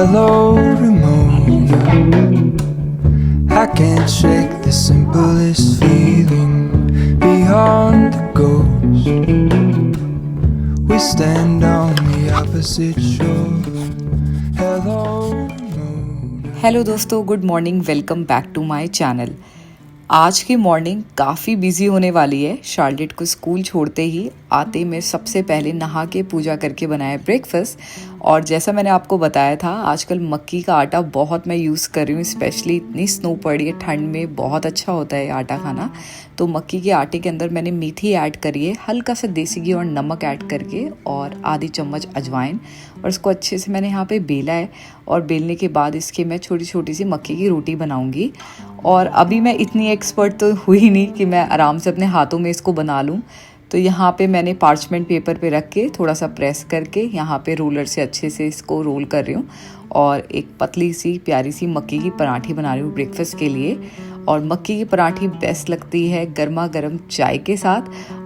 Hello, Ramona. I can't shake the simplest feeling beyond the ghost. We stand on the opposite shore. Hello, Ramona. Hello दोस्तों, good morning. Welcome back to my channel. आज की morning काफ़ी busy होने वाली है। Charlotte को school छोड़ते ही आते मैं सबसे पहले नहा के पूजा करके बनाया ब्रेकफास्ट। और जैसा मैंने आपको बताया था, आजकल मक्की का आटा बहुत मैं यूज़ कर रही हूँ। स्पेशली इतनी स्नो पड़ी है, ठंड में बहुत अच्छा होता है आटा खाना। तो मक्की के आटे के अंदर मैंने मेथी ऐड करी है, हल्का सा देसी घी और नमक ऐड करके, और आधी चम्मच अजवाइन। और इसको अच्छे से मैंने यहाँ पे बेला है। और बेलने के बाद इसके मैं छोटी छोटी सी मक्की की रोटी बनाऊँगी। और अभी मैं इतनी एक्सपर्ट तो हुई नहीं कि मैं आराम से अपने हाथों में इसको बना लूँ। तो यहाँ पे मैंने पार्चमेंट पेपर पे रख के थोड़ा सा प्रेस करके यहाँ पे रोलर से अच्छे से इसको रोल कर रही हूँ। और एक पतली सी प्यारी सी मक्की की पराठी बना रही हूँ ब्रेकफास्ट के लिए। और मक्की की पराठी बेस्ट लगती है गर्मा गर्म चाय के साथ।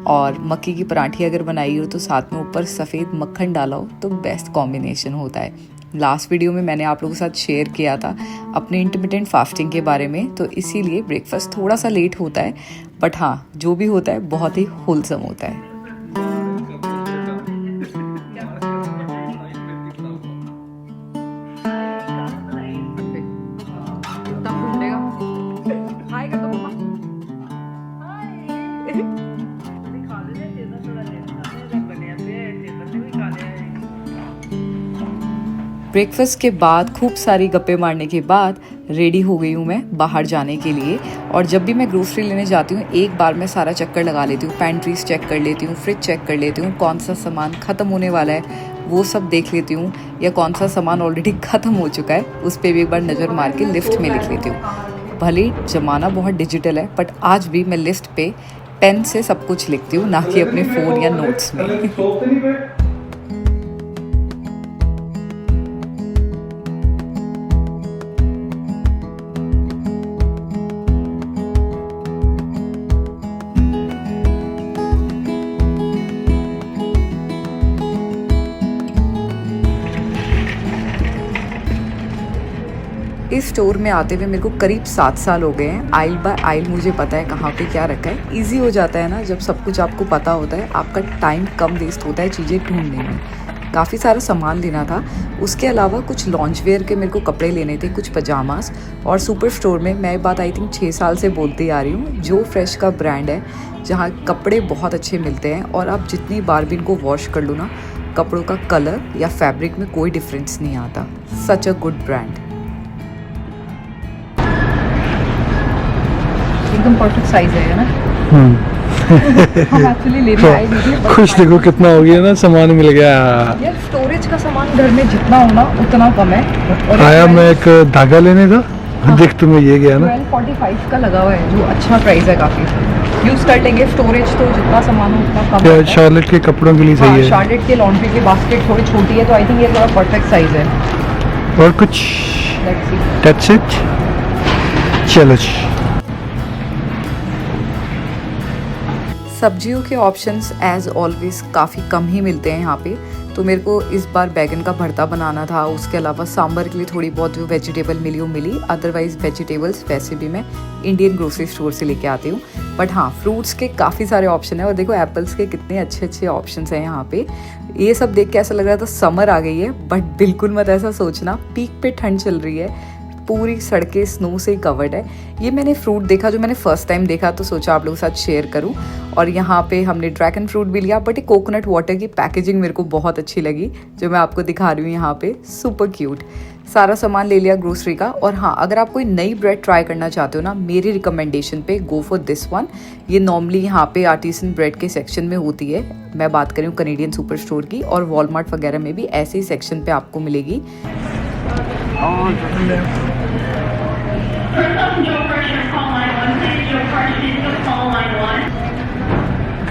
और मक्की की पराठी अगर बनाई हो तो साथ में ऊपर सफ़ेद मक्खन डाला हो तो बेस्ट कॉम्बिनेशन होता है। लास्ट वीडियो में मैंने आप लोगों के साथ शेयर किया था अपने इंटरमिटेंट फास्टिंग के बारे में, तो इसीलिए ब्रेकफास्ट थोड़ा सा लेट होता है। बट हाँ, जो भी होता है बहुत ही होलसम होता है। ब्रेकफास्ट के बाद खूब सारी गप्पे मारने के बाद रेडी हो गई हूँ मैं बाहर जाने के लिए। और जब भी मैं ग्रोसरी लेने जाती हूँ एक बार मैं सारा चक्कर लगा लेती हूँ। पैंट्रीज चेक कर लेती हूँ, फ्रिज चेक कर लेती हूँ, कौन सा सामान ख़त्म होने वाला है वो सब देख लेती हूँ, या कौन सा सामान ऑलरेडी ख़त्म हो चुका है उस पर भी एक बार नज़र मार के लिस्ट में लिख लेती हूँ। भले ज़माना बहुत डिजिटल है, बट आज भी मैं लिस्ट पे पेन से सब कुछ लिखती हूँ, ना कि अपने फ़ोन या नोट्स में। इस स्टोर में आते हुए मेरे को करीब 7 साल हो गए हैं। आइल बाय आइल मुझे पता है कहाँ पे क्या रखा है। इजी हो जाता है ना, जब सब कुछ आपको पता होता है, आपका टाइम कम वेस्ट होता है चीज़ें ढूंढने में। काफ़ी सारा सामान लेना था। उसके अलावा कुछ लॉन्च वेयर के मेरे को कपड़े लेने थे, कुछ पजामास। और सुपर स्टोर में मैं बात आई थिंक 6 साल से बोलती आ रही हूँ, जो फ्रेश का ब्रांड है, जहाँ कपड़े बहुत अच्छे मिलते हैं। और आप जितनी बार भी इनको वॉश कर लो ना, कपड़ों का कलर या फैब्रिक में कोई डिफरेंस नहीं आता। सच अ गुड ब्रांड। एकदम परफेक्ट साइज है ना। हम एक्चुअली लेने आए नहीं थे। खुश देखो कितना हो गया ना, सामान मिल गया यार। स्टोरेज का सामान घर में जितना हो ना उतना कम है। और आया मैं एक धागा लेने का। हाँ। देख तुम्हें ये गया ना 1245 का लगा हुआ है, जो अच्छा प्राइस है। काफ़ी यूज़ कर लेंगे। स्टोरेज तो जितना सामान हो उतना कम है। शार्लेट के कपड़ों के लिए सही है। शार्लेट के लॉन्ड्री की बास्केट थोड़ी छोटी है, तो आई थिंक ये थोड़ा परफेक्ट साइज है। और कुछ दैट्स इट। चलो। सब्जियों के ऑप्शंस एज ऑलवेज काफ़ी कम ही मिलते हैं यहाँ पे। तो मेरे को इस बार बैगन का भरता बनाना था। उसके अलावा सांभर के लिए थोड़ी बहुत जो वेजिटेबल मिली वो मिली। अदरवाइज वेजिटेबल्स वैसे भी मैं इंडियन ग्रोसरी स्टोर से लेके आती हूँ। बट हाँ, फ्रूट्स के काफ़ी सारे ऑप्शन है। और देखो एप्पल्स के कितने अच्छे अच्छे ऑप्शंस हैं यहाँ पे। ये सब देख के ऐसा लग रहा था समर आ गई है, बट बिल्कुल मत ऐसा सोचना। पीक पे ठंड चल रही है, पूरी सड़कें स्नो से कवर्ड है। ये मैंने फ्रूट देखा जो मैंने फर्स्ट टाइम देखा, तो सोचा आप लोगों के साथ शेयर करूं। और यहाँ पे हमने ड्रैगन फ्रूट भी लिया, बट ये कोकोनट वाटर की पैकेजिंग मेरे को बहुत अच्छी लगी, जो मैं आपको दिखा रही हूँ यहाँ पे। Super cute. सारा सामान ले लिया ग्रोसरी का। और हाँ, अगर आप कोई नई ब्रेड ट्राई करना चाहते हो ना, मेरी रिकमेंडेशन पे गो फॉर दिस वन। ये नॉर्मली यहाँ पे आर्टिसन ब्रेड के सेक्शन में होती है। मैं बात करूँ कनेडियन सुपर स्टोर की, और वॉलमार्ट वगैरह में भी ऐसे ही सेक्शन पे आपको मिलेगी।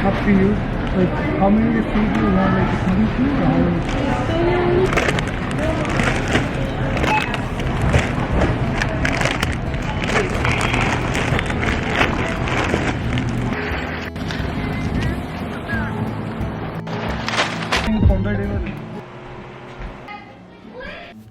Up to you. Like, how many feet do you want? Like 22 or how many?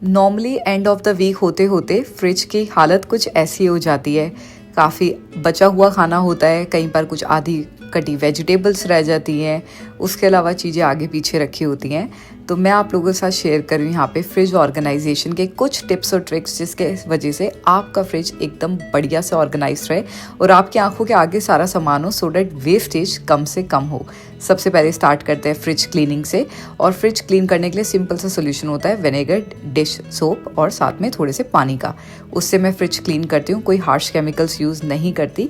Normally end of the week होते होते फ्रिज की हालत कुछ ऐसी हो जाती है, काफ़ी बचा हुआ खाना होता है, कई बार कुछ आधी कटी वेजिटेबल्स रह जाती हैं, उसके अलावा चीज़ें आगे पीछे रखी होती हैं। तो मैं आप लोगों के साथ शेयर कर रही हूँ यहाँ पे फ्रिज ऑर्गेनाइजेशन के कुछ टिप्स और ट्रिक्स, जिसके वजह से आपका फ्रिज एकदम बढ़िया से ऑर्गेनाइज रहे और आपकी आंखों के आगे सारा सामान हो, सो डैट वेस्टेज कम से कम हो। सबसे पहले स्टार्ट करते हैं फ्रिज क्लीनिंग से, और फ्रिज क्लीन करने के लिए सिंपल सा सोल्यूशन होता है विनेगर, डिश सोप और साथ में थोड़े से पानी का। उससे मैं फ्रिज क्लीन करती हूँ, कोई हार्श केमिकल्स यूज़ नहीं करती।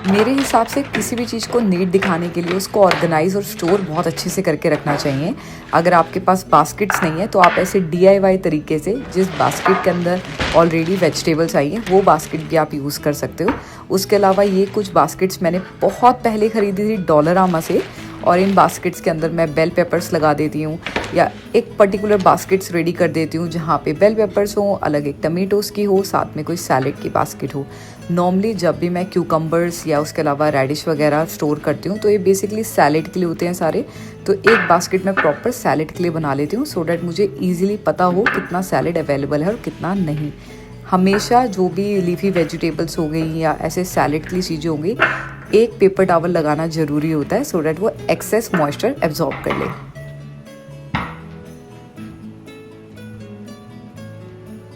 मेरे हिसाब से किसी भी चीज़ को नीट दिखाने के लिए उसको ऑर्गेनाइज और स्टोर बहुत अच्छे से करके रखना चाहिए। अगर आपके पास बास्केट्स नहीं है तो आप ऐसे DIY तरीके से, जिस बास्केट के अंदर ऑलरेडी वेजिटेबल्स आई हैं वो बास्केट भी आप यूज़ कर सकते हो। उसके अलावा ये कुछ बास्केट्स मैंने बहुत पहले ख़रीदी थी डॉलरामा से, और इन बास्केट्स के अंदर मैं बेल पेपर्स लगा देती हूँ या एक पर्टिकुलर बास्केट्स रेडी कर देती हूँ जहाँ पे बेल पेपर्स हो, अलग एक टमेटोज़ की हो, साथ में कोई सैलेड की बास्केट हो। नॉर्मली जब भी मैं क्यूकम्बर्स या उसके अलावा रेडिश वगैरह स्टोर करती हूँ तो ये बेसिकली सैलेड के लिए होते हैं सारे, तो एक बास्केट में प्रॉपर सैलेड के लिए बना लेती हूँ, सो डैट मुझे ईजिली पता हो कितना सैलेड अवेलेबल है और कितना नहीं। हमेशा जो भी लीफी वेजिटेबल्स हो गई या ऐसे सैलेड के लिए चीज़ें होंगी, एक पेपर टॉवल लगाना ज़रूरी होता है, सो डैट वो एक्सेस मॉइस्चर एब्जॉर्ब कर ले।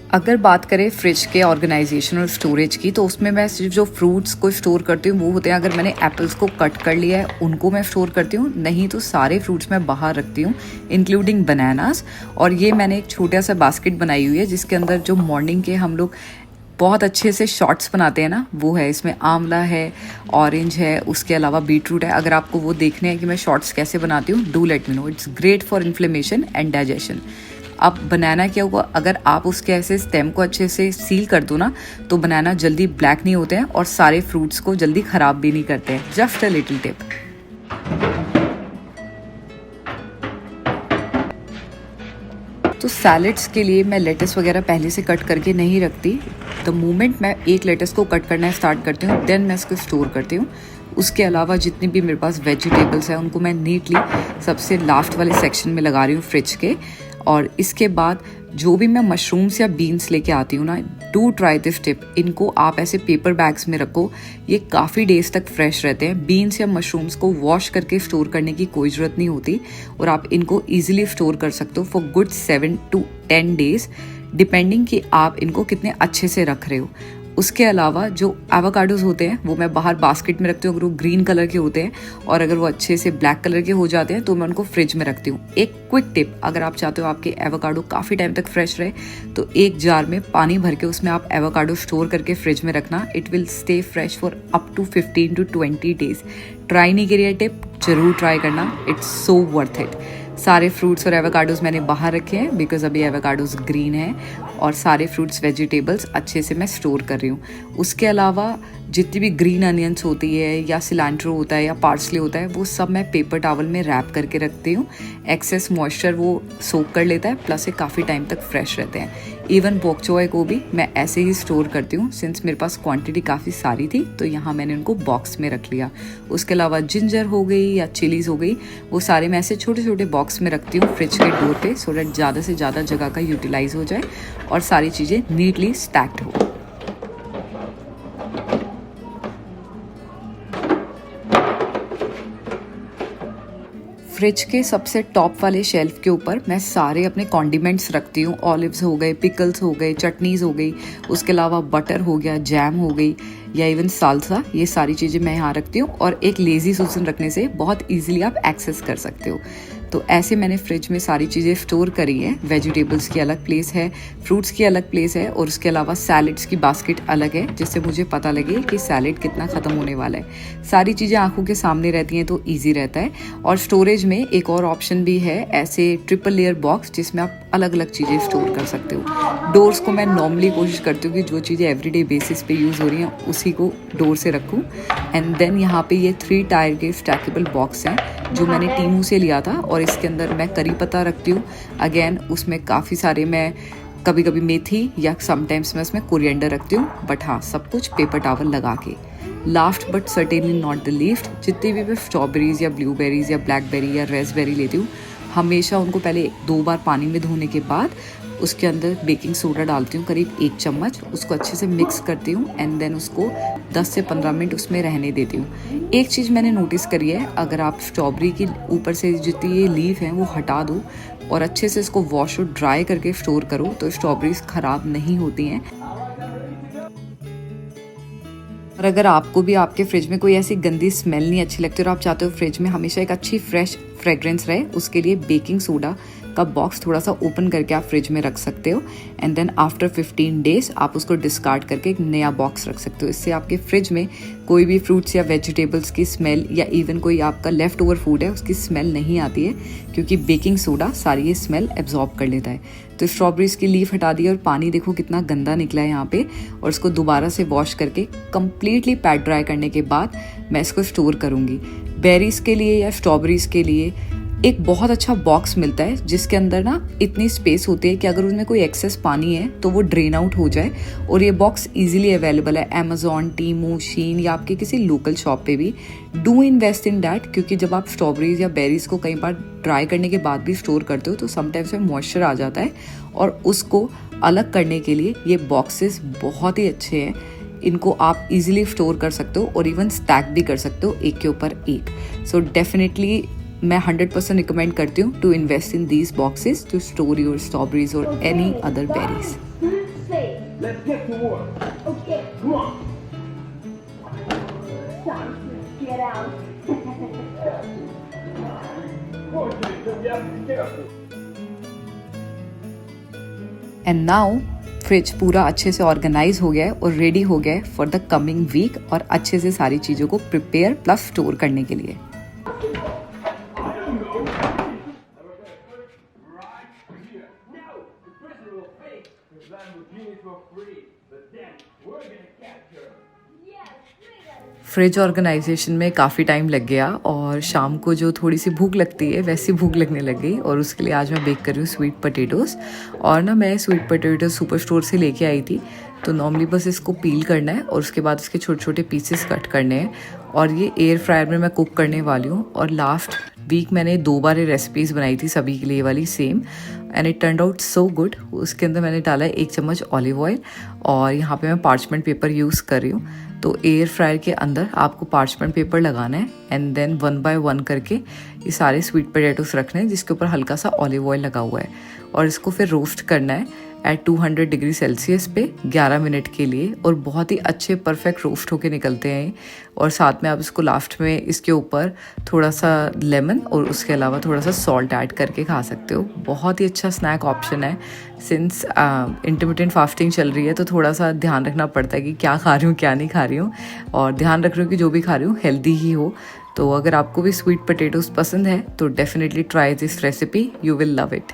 अगर बात करें फ्रिज के ऑर्गेनाइजेशन और स्टोरेज की, तो उसमें मैं सिर्फ जो फ्रूट्स को स्टोर करती हूँ वो होते हैं, अगर मैंने एप्पल्स को कट कर लिया है उनको मैं स्टोर करती हूँ, नहीं तो सारे फ्रूट्स मैं बाहर रखती हूँ इंक्लूडिंग बनानास। और ये मैंने एक छोटा सा बास्केट बनाई हुई है जिसके अंदर जो मॉर्निंग के हम लोग बहुत अच्छे से शॉट्स बनाते हैं ना, वो है। इसमें आंवला है, ऑरेंज है, उसके अलावा बीटरूट है। अगर आपको वो देखने हैं कि मैं शॉट्स कैसे बनाती हूँ, do let me know. It's great for inflammation and digestion. अब बनाना क्या होगा, अगर आप उसके ऐसे स्टेम को अच्छे से सील कर दो ना, तो बनाना जल्दी ब्लैक नहीं होते हैं और सारे फ्रूट्स को जल्दी ख़राब भी नहीं करते हैं। Just a little tip. तो सैलेड्स के लिए मैं लेटस वगैरह पहले से कट करके नहीं रखती। द मोमेंट मैं एक लेटस को कट करना स्टार्ट करती हूँ, देन मैं इसको स्टोर करती हूँ। उसके अलावा जितनी भी मेरे पास वेजिटेबल्स हैं उनको मैं नीटली सबसे लास्ट वाले सेक्शन में लगा रही हूँ फ्रिज के। और इसके बाद जो भी मैं मशरूम्स या बीन्स लेके आती हूँ ना, डू ट्राई दिस टिप। इनको आप ऐसे पेपर बैग्स में रखो, ये काफ़ी डेज तक फ्रेश रहते हैं। बीन्स या मशरूम्स को वॉश करके स्टोर करने की कोई ज़रूरत नहीं होती और आप इनको ईजिली स्टोर कर सकते हो for good 7 to 10 days, depending कि आप इनको कितने अच्छे से रख रहे हो। उसके अलावा जो एवोकाडोज होते हैं वो मैं बाहर बास्केट में रखती हूँ अगर वो ग्रीन कलर के होते हैं, और अगर वो अच्छे से ब्लैक कलर के हो जाते हैं तो मैं उनको फ्रिज में रखती हूँ। एक क्विक टिप, अगर आप चाहते हो आपके एवोकाडो काफ़ी टाइम तक फ्रेश रहे, तो एक जार में पानी भर के उसमें आप एवोकाडो स्टोर करके फ्रिज में रखना। It will stay fresh for up to 15 to 20 days। Try नहीं करिए टिप, जरूर ट्राई करना, इट्स सो वर्थ इट। सारे फ्रूट्स और एवोकाडोज मैंने बाहर रखे हैं बिकॉज अभी एवोकाडोज ग्रीन है, और सारे फ्रूट्स वेजिटेबल्स अच्छे से मैं स्टोर कर रही हूँ। उसके अलावा जितनी भी ग्रीन अनियंस होती है या सिलेंट्रो होता है या पार्सले होता है, वो सब मैं पेपर टॉवल में रैप करके रखती हूँ। एक्सेस मॉइस्चर वो सोक कर लेता है, प्लस ये काफ़ी टाइम तक फ्रेश रहते हैं। इवन बॉक चोय को भी मैं ऐसे ही स्टोर करती हूँ, सिंस मेरे पास क्वांटिटी काफ़ी सारी थी तो यहाँ मैंने उनको बॉक्स में रख लिया। उसके अलावा जिंजर हो गई या चिलीज़ हो गई, वो सारे मैं ऐसे छोटे छोटे बॉक्स में रखती हूँ फ्रिज के डोर पे, सो डैट ज़्यादा से ज़्यादा जगह का यूटिलाइज हो जाए और सारी चीज़ें नीटली स्टैक्ड हो। फ्रिज के सबसे टॉप वाले शेल्फ के ऊपर मैं सारे अपने कॉन्डिमेंट्स रखती हूँ। ऑलिव्स हो गए, पिकल्स हो गए, चटनीज़ हो गई, उसके अलावा बटर हो गया, जैम हो गई या इवन साल्सा, ये सारी चीज़ें मैं यहाँ रखती हूँ। और एक लेज़ी सुसन रखने से बहुत ईजिली आप एक्सेस कर सकते हो। तो ऐसे मैंने फ्रिज में सारी चीज़ें स्टोर करी हैं। वेजिटेबल्स की अलग प्लेस है, फ्रूट्स की अलग प्लेस है, और उसके अलावा सैलेड्स की बास्केट अलग है, जिससे मुझे पता लगे कि सैलेड कितना ख़त्म होने वाला है। सारी चीज़ें आंखों के सामने रहती हैं तो ईजी रहता है। और स्टोरेज में एक और ऑप्शन भी है, ऐसे ट्रिपल लेयर बॉक्स जिसमें आप अलग अलग चीज़ें स्टोर कर सकते हो। डोर्स को मैं नॉर्मली कोशिश करती हूँ कि जो चीज़ें एवरीडे बेसिस पे यूज़ हो रही हैं उसी को डोर से रखूँ। एंड देन यहाँ पे ये 3 टायर के स्टैकेबल बॉक्स हैं जो मैंने टीमू से लिया था, और इसके अंदर मैं करी पत्ता रखती हूँ। अगेन उसमें काफ़ी सारे, मैं कभी कभी मेथी या समटाइम्स मैं उसमें कोरिएंडर रखती हूँ, बट हाँ सब कुछ पेपर टॉवल लगा के। Last but certainly not the least, जितनी भी मैं स्ट्रॉबेरीज़ या ब्लूबेरीज़ या ब्लैकबेरी या रेसबेरी लेती हूँ, हमेशा उनको पहले 2 बार पानी में धोने के बाद उसके अंदर बेकिंग सोडा डालती हूँ, करीब 1 चम्मच। उसको अच्छे से मिक्स करती हूँ एंड देन उसको 10 से 15 मिनट उसमें रहने देती हूँ। एक चीज़ मैंने नोटिस करी है, अगर आप स्ट्रॉबेरी की ऊपर से जितनी ये लीफ हैं वो हटा दो और अच्छे से इसको वॉश और ड्राई करके स्टोर करो तो स्ट्रॉबेरीज ख़राब नहीं होती हैं। और अगर आपको भी आपके फ्रिज में कोई ऐसी गंदी स्मेल नहीं अच्छी लगती और आप चाहते हो फ्रिज में हमेशा एक अच्छी फ्रेश फ्रेग्रेंस रहे, उसके लिए बेकिंग सोडा का बॉक्स थोड़ा सा ओपन करके आप फ्रिज में रख सकते हो एंड देन आफ्टर 15 डेज आप उसको डिस्कार्ड करके एक नया बॉक्स रख सकते हो। इससे आपके फ्रिज में कोई भी फ्रूट्स या वेजिटेबल्स की स्मेल या इवन कोई आपका लेफ्ट ओवर फूड है उसकी स्मेल नहीं आती है, क्योंकि बेकिंग सोडा सारी ये स्मेल एब्जॉर्ब कर लेता है। तो स्ट्रॉबेरीज की लीफ हटा दी और पानी देखो कितना गंदा निकला है यहाँ पे, और इसको दोबारा से वॉश करके कंप्लीटली पैट ड्राई करने के बाद मैं इसको स्टोर करूँगी। बेरीज के लिए या स्ट्रॉबेरीज के लिए एक बहुत अच्छा बॉक्स मिलता है जिसके अंदर ना इतनी स्पेस होती है कि अगर उसमें कोई एक्सेस पानी है तो वो ड्रेन आउट हो जाए, और ये बॉक्स इजीली अवेलेबल है अमेजोन, टीमू, शीन या आपके किसी लोकल शॉप पे भी। डू इन्वेस्ट इन डैट, क्योंकि जब आप स्ट्रॉबेरीज या बेरीज को कई बार ड्राई करने के बाद भी स्टोर करते हो तो समटाइम्स में मॉइस्चर आ जाता है, और उसको अलग करने के लिए ये बॉक्सेस बहुत ही अच्छे हैं। इनको आप इजीली स्टोर कर सकते हो और इवन स्टैक भी कर सकते हो एक के ऊपर एक। सो डेफिनेटली मैं 100% रिकमेंड करती हूँ to invest in these boxes to store your strawberries और any other berries. Let's get to work. Okay. Come on. Time to get out. You have to be careful. And now fridge पूरा अच्छे से organise हो गया है और ready हो गया है फॉर द कमिंग वीक, और अच्छे से सारी चीज़ों को प्रिपेयर प्लस स्टोर करने के लिए। फ्रिज ऑर्गेनाइजेशन में काफ़ी टाइम लग गया और शाम को जो थोड़ी सी भूख लगती है वैसी भूख लगने लग गई, और उसके लिए आज मैं बेक कर रही हूँ स्वीट पोटैटोज़। और ना मैं स्वीट पोटैटोज़ सुपर स्टोर से लेके आई थी, तो नॉर्मली बस इसको पील करना है और उसके बाद इसके छोटे छोटे पीसेस कट करने हैं, और ये एयर फ्रायर में मैं कुक करने वाली हूँ। और लास्ट वीक मैंने 2 बार ये रेसिपीज़ बनाई थी सभी के लिए वाली same, and it turned out so good. उसके अंदर मैंने डाला है 1 चम्मच ऑलिव ऑयल, और यहाँ पे मैं पार्चमेंट पेपर यूज़ कर रही हूँ। तो एयर फ्रायर के अंदर आपको पार्चमेंट पेपर लगाना है एंड देन 1 बाय 1 करके ये सारे स्वीट पोटैटोस रखने हैं जिसके ऊपर हल्का सा ऑलिव ऑयल लगा हुआ है, और इसको फिर रोस्ट करना है एट 200 डिग्री सेल्सियस पे 11 मिनट के लिए, और बहुत ही अच्छे परफेक्ट रोस्ट होके निकलते हैं। और साथ में आप इसको लास्ट में इसके ऊपर थोड़ा सा लेमन और उसके अलावा थोड़ा सा सॉल्ट ऐड करके खा सकते हो। बहुत ही अच्छा स्नैक ऑप्शन है। सिंस इंटरमिटेंट फास्टिंग चल रही है तो थोड़ा सा ध्यान रखना पड़ता है कि क्या खा रही हूँ क्या नहीं खा रही हूँ, और ध्यान रख रही हूँ कि जो भी खा रही हूँ हेल्दी ही हो। तो अगर आपको भी स्वीट पोटैटोस पसंद है तो definitely try this recipe, you will love it.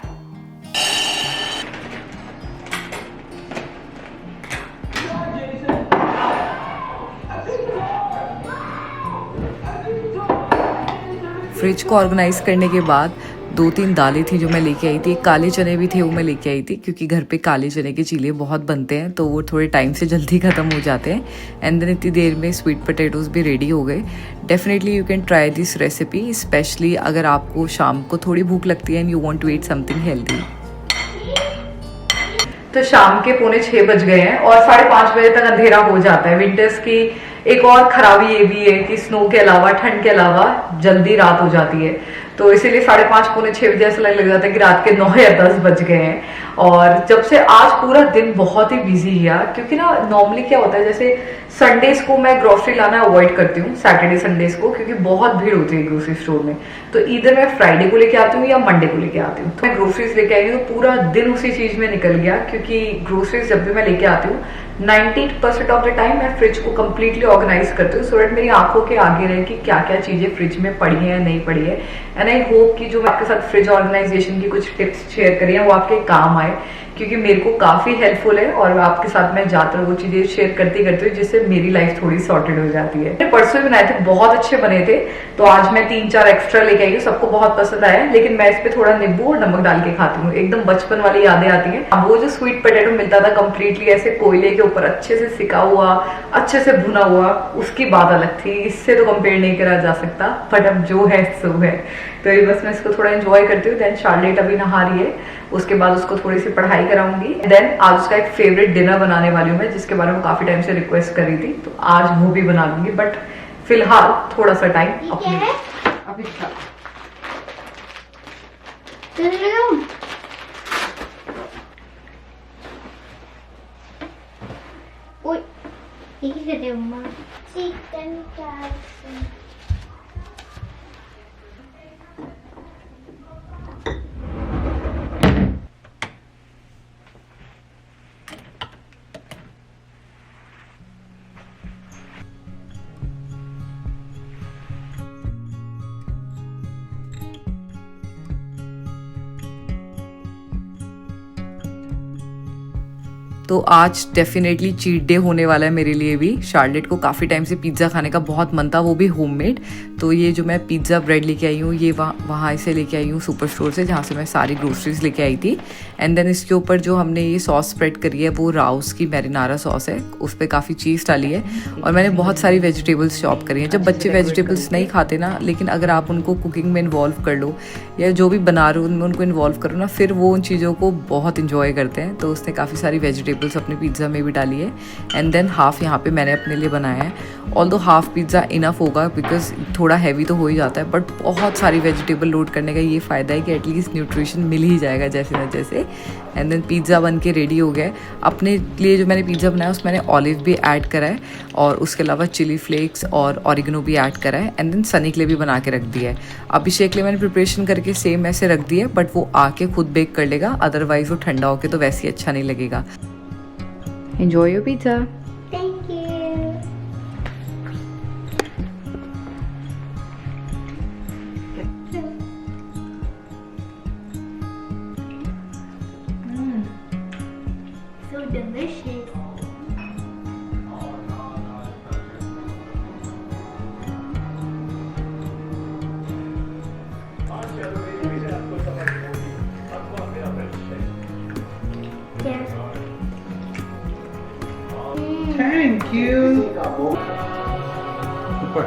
Fridge को ऑर्गेनाइज करने के बाद 2-3 दालें थी जो मैं लेके आई थी। काले चने भी थे वो मैं लेके आई थी, क्योंकि घर पे काले चने के चीले बहुत बनते हैं तो वो थोड़े टाइम से जल्दी ख़त्म हो जाते हैं। एंड देन इतनी देर में स्वीट पोटैटोज़ भी रेडी हो गए। Definitely you can try this recipe, specially अगर आपको शाम को थोड़ी भूख लगती है and you want to eat something healthy. तो शाम के 4:45 बज गए हैं और 5:30 बजे तक अंधेरा हो जाता है। विंटर्स की एक और खराबी ये भी है कि स्नो के अलावा, ठंड के अलावा जल्दी रात हो जाती है, तो इसीलिए 5:30 पौने 6 बजे ऐसा लग जाता है कि रात के 9 या 10 बज गए हैं। और जब से आज पूरा दिन बहुत ही बिजी गया, क्योंकि ना नॉर्मली क्या होता है, जैसे संडेज को मैं ग्रोसरी लाना अवॉइड करती हूँ, सैटरडे संडेज को, क्योंकि बहुत भीड़ होती है ग्रोसरी स्टोर में। तो इधर मैं फ्राइडे को लेके आती हूँ या मंडे को लेके आती हूँ। तो मैं ग्रोसरीज लेके आई तो पूरा दिन उसी चीज में निकल गया, क्योंकि ग्रोसरीज जब भी मैं लेके आती हूँ 90% ऑफ द टाइम मैं फ्रिज को कम्प्लीटली ऑर्गेनाइज करती हूँ, सो दैट मेरी आंखों के आगे रहे कि क्या क्या चीजें फ्रिज में पड़ी है या नहीं पड़ी है। एंड आई होप कि जो मैं आपके साथ फ्रिज ऑर्गेनाइजेशन की कुछ टिप्स शेयर करी हैं वो आपके काम आए, क्योंकि मेरे को काफ़ी हेल्पफुल है और आपके साथ मैं ज़्यादातर वो चीज़ें शेयर करती हूँ जिससे मेरी लाइफ थोड़ी सॉर्टेड हो जाती है। मैंने परसों ही बनाए थे, बहुत अच्छे बने थे, तो आज मैं 3-4 एक्स्ट्रा लेके आई हूँ। सबको बहुत पसंद आया, लेकिन मैं इस पे थोड़ा नींबू और नमक डाल के खाती हूँ। एकदम बचपन वाली यादें आती हैं। अब वो जो स्वीट पोटैटो मिलता था कम्प्लीटली ऐसे कोयले के ऊपर अच्छे से सिका हुआ, अच्छे से भुना हुआ, उसकी बात अलग थी, इससे तो कंपेयर नहीं करा जा सकता। बट अब जो है सो है, तो ये बस मैं इसको थोड़ा एंजॉय करती हूँ। देन शार्लेट अभी नहा रही है, उसके बाद उसको थोड़ी सी पढ़ाई कराऊंगी। देन आज उसका एक फेवरेट डिनर बनाने वाली हूँ मैं, जिसके बारे में काफी टाइम से रिक्वेस्ट कर रही थी, तो आज वो भी बना लूंगी। बट फिलहाल थोड़ा सा टाइम अभी चिकन कैप्सी तो आज डेफिनेटली चीट डे होने वाला है मेरे लिए भी। शार्लेट को काफ़ी टाइम से पिज़्ज़ा खाने का बहुत मन था, वो भी होममेड। तो ये जो मैं पिज़्ज़ा ब्रेड लेके आई हूँ, ये वहाँ से लेके आई हूँ सुपर स्टोर से, जहाँ से मैं सारी ग्रोसरीज लेके आई थी। एंड देन इसके ऊपर जो हमने ये सॉस स्प्रेड करी है वो राउस की मैरिनारा सॉस है, उस पर काफ़ी चीज़ डाली है। और मैंने बहुत सारी वेजिटेबल्स चॉप करी हैं। जब बच्चे वेजिटेबल्स नहीं खाते ना, लेकिन अगर आप उनको कुकिंग में इन्वॉल्व कर लो या जो भी बना रहे हो उनमें उनको इन्वॉल्व करो ना, फिर वो उन चीज़ों को बहुत इंजॉय करते हैं। तो उसने काफ़ी सारी वेजिटेबल्स अपने पिज़्ज़ा में भी डाली है। एंड देन हाफ यहाँ पे मैंने अपने लिए बनाया है। ऑल्दो हाफ पिज़्ज़ा इनफ होगा बिकॉज थोड़ा हैवी तो हो ही जाता है, बट बहुत सारी वेजिटेबल लोड करने का ये फ़ायदा है कि एटलीस्ट न्यूट्रिशन मिल ही जाएगा जैसे ना जैसे। एंड देन पिज़्ज़ा बन के रेडी हो गया है। अपने लिए जो मैंने पिज़्ज़ा बनाया उसमें मैंने ऑलिव भी ऐड करा है और उसके अलावा चिली फ्लेक्स और ऑरिगेनो भी ऐड करा है। एंड देन सनी के लिए भी बना के रख दिया है। अभिषेक के लिए मैंने प्रिपरेशन करके सेम ऐसे रख दिया है, बट वो आके खुद बेक कर लेगा, अदरवाइज वो ठंडा होके तो वैसे ही अच्छा नहीं लगेगा। Enjoy your pizza. Thank you. So delicious. Yes. Thank you. Super.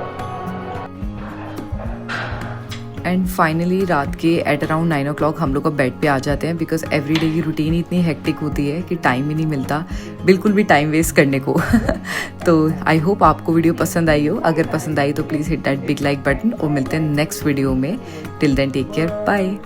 And finally रात के एट अराउंड 9 o'clock हम लोग का बेड पे आ जाते हैं, बिकॉज एवरी डे की रूटीन इतनी हेक्टिक होती है कि टाइम ही नहीं मिलता बिल्कुल भी टाइम वेस्ट करने को। तो आई होप आपको वीडियो पसंद आई हो। अगर पसंद आई तो please hit that big like button और मिलते हैं नेक्स्ट वीडियो में। Till then take care, bye.